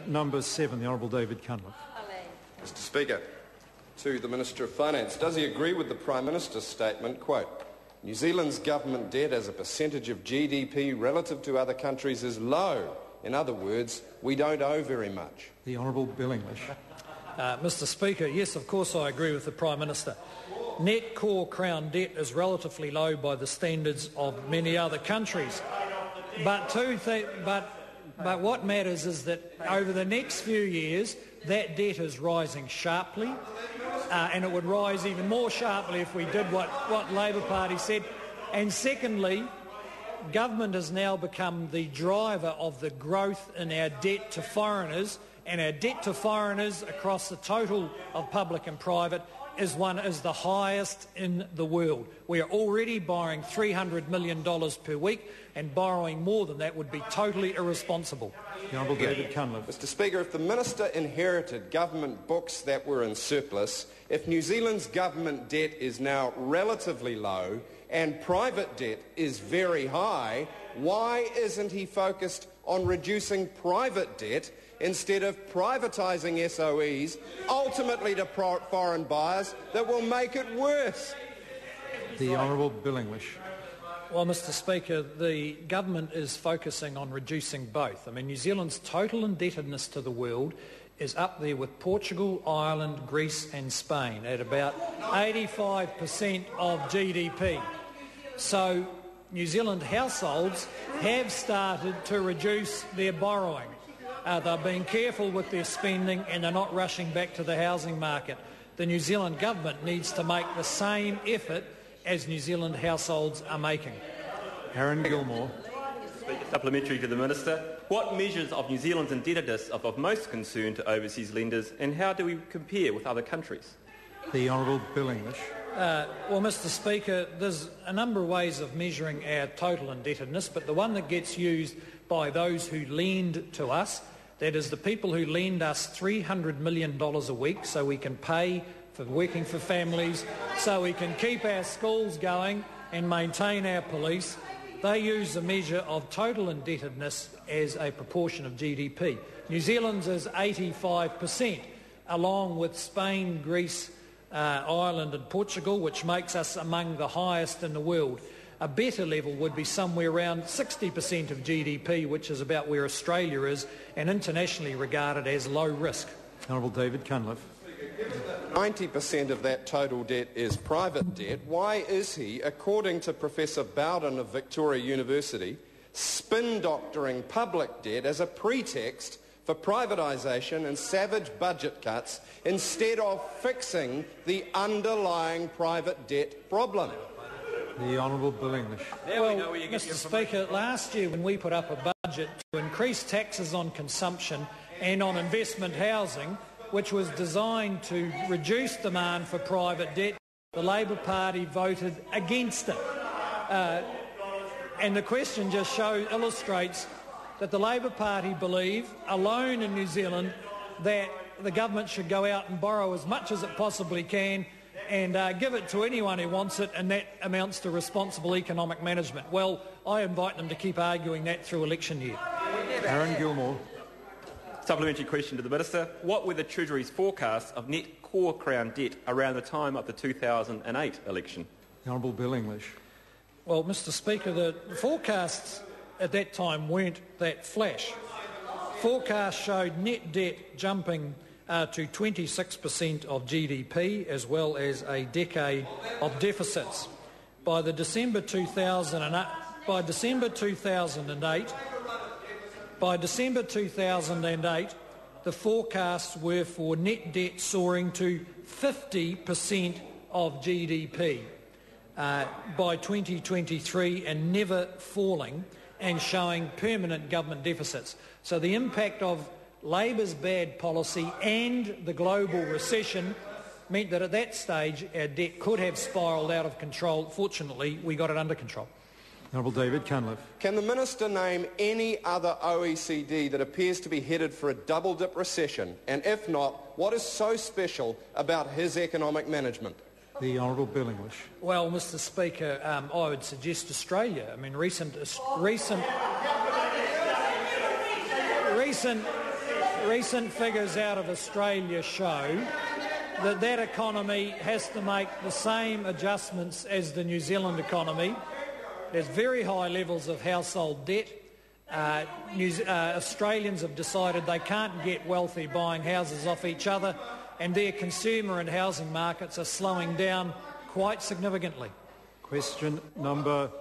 Number 7, the Honourable David Cunliffe. Mr Speaker, to the Minister of Finance, does he agree with the Prime Minister's statement, quote, New Zealand's government debt as a percentage of GDP relative to other countries is low. In other words, we don't owe very much. The Honourable Bill English. Mr Speaker, yes, of course I agree with the Prime Minister. Net core Crown debt is relatively low by the standards of many other countries. But what matters is that over the next few years, that debt is rising sharply, and it would rise even more sharply if we did what Labor Party said. And secondly, government has now become the driver of the growth in our debt to foreigners, and our debt to foreigners across the total of public and private is the highest in the world. We are already borrowing $300 million per week, and borrowing more than that would be totally irresponsible. The Honourable David Cunliffe. Mr Speaker, if the Minister inherited government books that were in surplus, if New Zealand's government debt is now relatively low and private debt is very high, why isn't he focused on reducing private debt instead of privatising SOEs, ultimately to foreign buyers, that will make it worse? The Honourable Bill English. Well, Mr Speaker, the government is focusing on reducing both. I mean, New Zealand's total indebtedness to the world is up there with Portugal, Ireland, Greece and Spain at about 85% of GDP. So New Zealand households have started to reduce their borrowing. They're being careful with their spending and they're not rushing back to the housing market. The New Zealand government needs to make the same effort as New Zealand households are making. Aaron Gilmore. Supplementary to the Minister. What measures of New Zealand's indebtedness are of most concern to overseas lenders, and how do we compare with other countries? The Honourable Bill English. Well, Mr Speaker, there's a number of ways of measuring our total indebtedness, but the one that gets used by those who lend to us, that is the people who lend us $300 million a week so we can pay for working for families, so we can keep our schools going and maintain our police. They use the measure of total indebtedness as a proportion of GDP. New Zealand's is 85%, along with Spain, Greece, Ireland and Portugal, which makes us among the highest in the world. A better level would be somewhere around 60% of GDP, which is about where Australia is, and internationally regarded as low risk. Honourable David Cunliffe. 90% of that total debt is private debt. Why is he, according to Professor Bowden of Victoria University, spin-doctoring public debt as a pretext for privatisation and savage budget cuts instead of fixing the underlying private debt problem? The Honourable Bill English. Well, Mr Speaker, last year when we put up a budget to increase taxes on consumption and on investment housing, which was designed to reduce demand for private debt, the Labor Party voted against it. And the question just illustrates that the Labor Party believe, alone in New Zealand, that the government should go out and borrow as much as it possibly can and give it to anyone who wants it, and that amounts to responsible economic management. Well, I invite them to keep arguing that through election year. Aaron Gilmore. Supplementary question to the Minister. What were the Treasury's forecasts of net core Crown debt around the time of the 2008 election? The Honourable Bill English. Well, Mr Speaker, the forecasts at that time weren't that flash. Forecasts showed net debt jumping to 26% of GDP, as well as a decade of deficits. By December 2008, the forecasts were for net debt soaring to 50% of GDP by 2023 and never falling, and showing permanent government deficits. So the impact of Labor's bad policy and the global recession meant that at that stage our debt could have spiralled out of control. Fortunately, we got it under control. Honourable David Cunliffe. Can the Minister name any other OECD that appears to be headed for a double-dip recession? And if not, what is so special about his economic management? The Honourable Bill English. Well, Mr Speaker, I would suggest Australia. I mean, recent recent figures out of Australia show that economy has to make the same adjustments as the New Zealand economy. There's very high levels of household debt. Australians have decided they can't get wealthy buying houses off each other, and their consumer and housing markets are slowing down quite significantly. Question number